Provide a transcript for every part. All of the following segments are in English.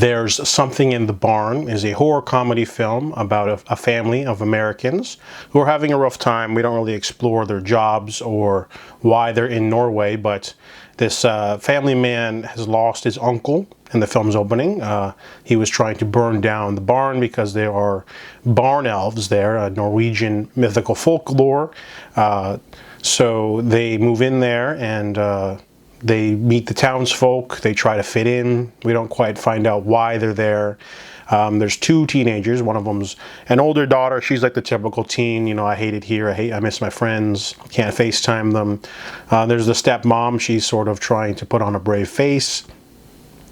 There's Something in the Barn is a horror comedy film about a family of Americans who are having a rough time. We don't really explore their jobs or why they're in Norway, but this family man has lost his uncle in the film's opening. He was trying to burn down the barn because there are barn elves there, Norwegian mythical folklore. So they move in there and they meet the townsfolk. They try to fit in. We don't quite find out why they're there. There's two teenagers. One of them's an older daughter. She's like the typical teen. You know, I hate it here. I miss my friends. Can't FaceTime them. There's the stepmom. She's sort of trying to put on a brave face.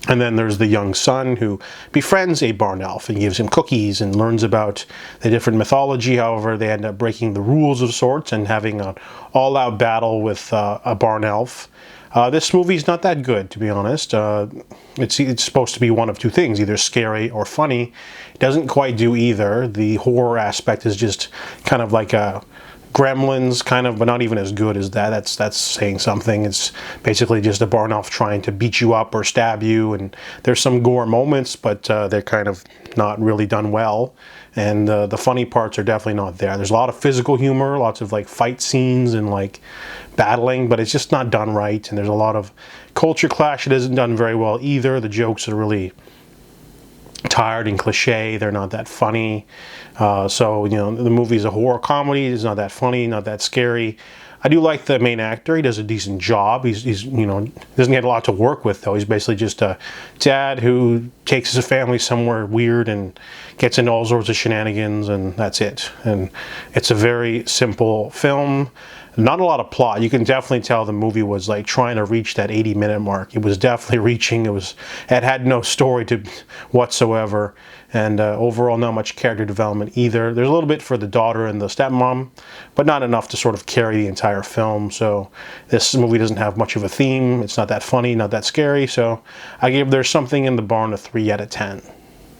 And then there's the young son who befriends a barn elf and gives him cookies and learns about the different mythology. However, they end up breaking the rules of sorts and having an all-out battle with a barn elf. This movie's not that good, to be honest. It's supposed to be one of two things, either scary or funny. It doesn't quite do either. The horror aspect is just kind of like a Gremlins, kind of, but not even as good as that. That's saying something. It's basically just a barn elf trying to beat you up or stab you, and there's some gore moments, but they're kind of not really done well. And the funny parts are definitely not there. There's a lot of physical humor, lots of like fight scenes and like battling, but it's just not done right. And there's a lot of culture clash. It isn't done very well either. The jokes are really tired and cliche. They're not that funny. So, you know, the movie's a horror comedy. It's not that funny, not that scary. I do like the main actor. He does a decent job. He's you know, doesn't get a lot to work with, though. He's basically just a dad who takes his family somewhere weird and gets into all sorts of shenanigans, and that's it. And it's a very simple film. Not a lot of plot. You can definitely tell the movie was like trying to reach that 80-minute mark. It was definitely reaching. It had no story to whatsoever, and overall not much character development either. There's a little bit for the daughter and the stepmom, but not enough to sort of carry the entire film. So this movie doesn't have much of a theme. It's not that funny, not that scary. So I gave There's Something in the Barn a 3 out of 10.